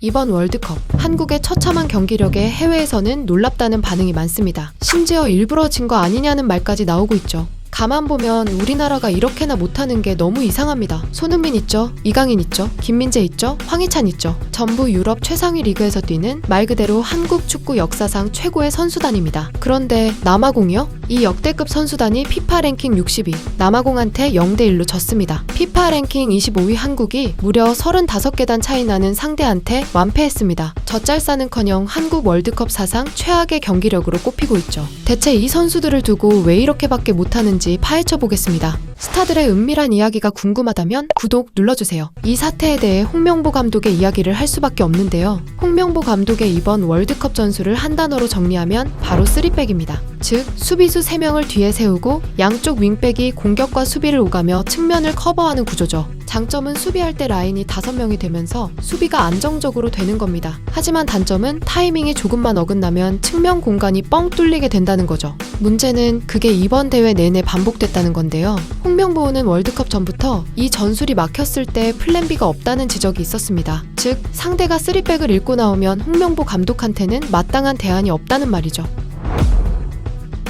이번 월드컵, 한국의 처참한 경기력에 해외에서는 놀랍다는 반응이 많습니다. 심지어 일부러 진 거 아니냐는 말까지 나오고 있죠. 가만 보면 우리나라가 이렇게나 못하는 게 너무 이상합니다. 손흥민 있죠, 이강인 있죠, 김민재 있죠, 황희찬 있죠. 전부 유럽 최상위 리그에서 뛰는 말 그대로 한국 축구 역사상 최고의 선수단입니다. 그런데 남아공이요? 이 역대급 선수단이 피파 랭킹 60위, 남아공한테 0대1로 졌습니다. 피파 랭킹 25위 한국이 무려 35계단 차이 나는 상대한테 완패했습니다. 젖잘싸는커녕 한국 월드컵 사상 최악의 경기력으로 꼽히고 있죠. 대체 이 선수들을 두고 왜 이렇게밖에 못하는지 파헤쳐 보겠습니다. 스타들의 은밀한 이야기가 궁금하다면 구독 눌러주세요. 이 사태에 대해 홍명보 감독의 이야기를 할 수밖에 없는데요. 홍명보 감독의 이번 월드컵 전술을 한 단어로 정리하면 바로 3백입니다. 즉 수비수 3명을 뒤에 세우고 양쪽 윙백이 공격과 수비를 오가며 측면을 커버하는 구조죠. 장점은 수비할 때 라인이 5명이 되면서 수비가 안정적으로 되는 겁니다. 하지만 단점은 타이밍이 조금만 어긋나면 측면 공간이 뻥 뚫리게 된다는 거죠. 문제는 그게 이번 대회 내내 반복됐다는 건데요. 홍명보는 월드컵 전부터 이 전술이 막혔을 때 플랜 B가 없다는 지적이 있었습니다. 즉 상대가 3백을 읽고 나오면 홍명보 감독한테는 마땅한 대안이 없다는 말이죠.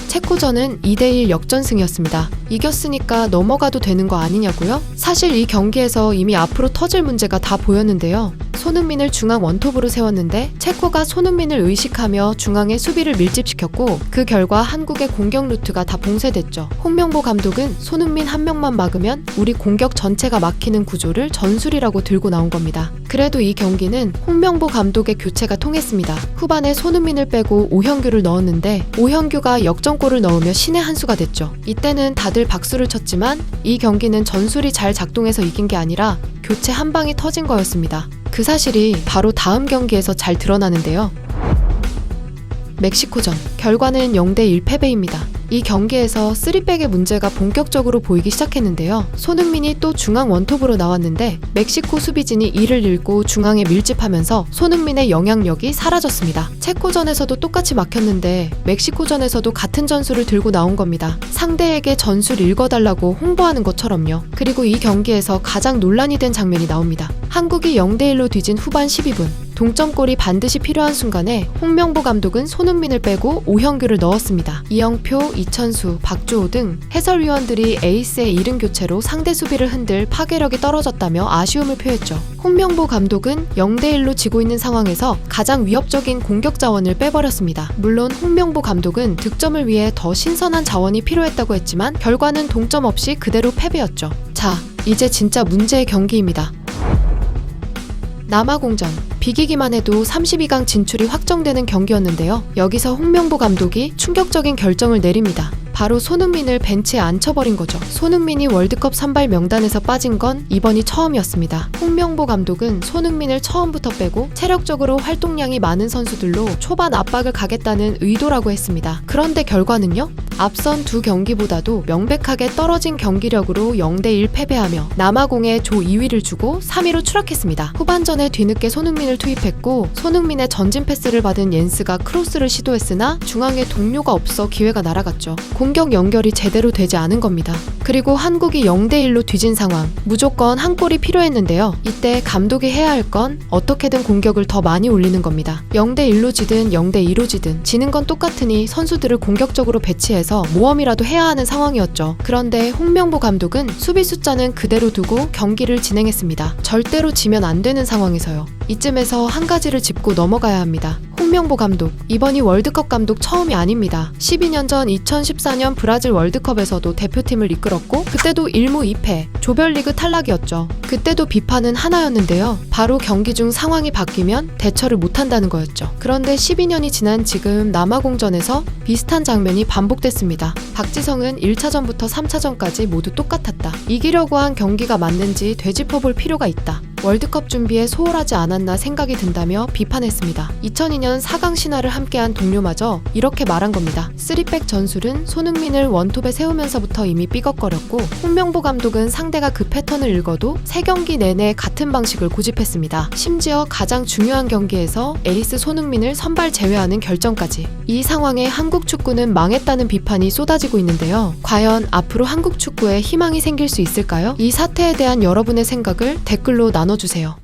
체코전은 2대1 역전승이었습니다. 이겼으니까 넘어가도 되는 거 아니냐고요? 사실 이 경기에서 이미 앞으로 터질 문제가 다 보였는데요. 손흥민을 중앙 원톱으로 세웠는데 체코가 손흥민을 의식하며 중앙에 수비를 밀집시켰고 그 결과 한국의 공격 루트가 다 봉쇄됐죠. 홍명보 감독은 손흥민 한 명만 막으면 우리 공격 전체가 막히는 구조를 전술이라고 들고 나온 겁니다. 그래도 이 경기는 홍명보 감독의 교체가 통했습니다. 후반에 손흥민을 빼고 오형규를 넣었는데 오형규가 역전골을 넣으며 신의 한 수가 됐죠. 이때는 다들 박수를 쳤지만 이 경기는 전술이 잘 작동해서 이긴 게 아니라 교체 한 방이 터진 거였습니다. 그 사실이 바로 다음 경기에서 잘 드러나는데요. 멕시코전, 결과는 0대1 패배입니다. 이 경기에서 3백의 문제가 본격적으로 보이기 시작했는데요. 손흥민이 또 중앙 원톱으로 나왔는데 멕시코 수비진이 이를 읽고 중앙에 밀집하면서 손흥민의 영향력이 사라졌습니다. 체코전에서도 똑같이 막혔는데 멕시코전에서도 같은 전술을 들고 나온 겁니다. 상대에게 전술 읽어달라고 홍보하는 것처럼요. 그리고 이 경기에서 가장 논란이 된 장면이 나옵니다. 한국이 0대1로 뒤진 후반 12분 동점골이 반드시 필요한 순간에 홍명보 감독은 손흥민을 빼고 오형규를 넣었습니다. 이영표, 이천수, 박주호 등 해설위원들이 에이스의 이른 교체로 상대 수비를 흔들 파괴력이 떨어졌다며 아쉬움을 표했죠. 홍명보 감독은 0대1로 지고 있는 상황에서 가장 위협적인 공격 자원을 빼버렸습니다. 물론 홍명보 감독은 득점을 위해 더 신선한 자원이 필요했다고 했지만 결과는 동점 없이 그대로 패배였죠. 자, 이제 진짜 문제의 경기입니다. 남아공전, 비기기만 해도 32강 진출이 확정되는 경기였는데요. 여기서 홍명보 감독이 충격적인 결정을 내립니다. 바로 손흥민을 벤치에 앉혀버린 거죠. 손흥민이 월드컵 선발 명단에서 빠진 건 이번이 처음이었습니다. 홍명보 감독은 손흥민을 처음부터 빼고 체력적으로 활동량이 많은 선수들로 초반 압박을 가겠다는 의도라고 했습니다. 그런데 결과는요? 앞선 두 경기보다도 명백하게 떨어진 경기력으로 0대1 패배하며 남아공에 조 2위를 주고 3위로 추락했습니다. 후반전에 뒤늦게 손흥민을 투입했고 손흥민의 전진 패스를 받은 옌스가 크로스를 시도했으나 중앙에 동료가 없어 기회가 날아갔죠. 공격 연결이 제대로 되지 않은 겁니다. 그리고 한국이 0대1로 뒤진 상황, 무조건 한 골이 필요했는데요. 이때 감독이 해야 할 건 어떻게든 공격을 더 많이 올리는 겁니다. 0대1로 지든 0대2로 지든 지는 건 똑같으니 선수들을 공격적으로 배치해서 모험이라도 해야 하는 상황이었죠. 그런데 홍명보 감독은 수비 숫자는 그대로 두고 경기를 진행했습니다. 절대로 지면 안 되는 상황에서요. 이쯤에서 한 가지를 짚고 넘어가야 합니다. 홍명보 감독, 이번이 월드컵 감독 처음이 아닙니다. 12년 전 2014년 브라질 월드컵에서도 대표팀을 이끌었고 그때도 1무 2패, 조별리그 탈락이었죠. 그때도 비판은 하나였는데요. 바로 경기 중 상황이 바뀌면 대처를 못한다는 거였죠. 그런데 12년이 지난 지금 남아공전에서 비슷한 장면이 반복됐습니다. 박지성은 1차전부터 3차전까지 모두 똑같았다. 이기려고 한 경기가 맞는지 되짚어볼 필요가 있다. 월드컵 준비에 소홀하지 않았나 생각이 든다며 비판했습니다. 2002년 4강 신화를 함께한 동료마저 이렇게 말한 겁니다. 3백 전술은 손흥민을 원톱에 세우면서부터 이미 삐걱거렸고 홍명보 감독은 상대가 그 패턴을 읽어도 3경기 내내 같은 방식을 고집했습니다. 심지어 가장 중요한 경기에서 에이스 손흥민을 선발 제외하는 결정까지. 이 상황에 한국 축구는 망했다는 비판이 쏟아지고 있는데요. 과연 앞으로 한국 축구에 희망이 생길 수 있을까요? 이 사태에 대한 여러분의 생각을 댓글로 나눠주세요.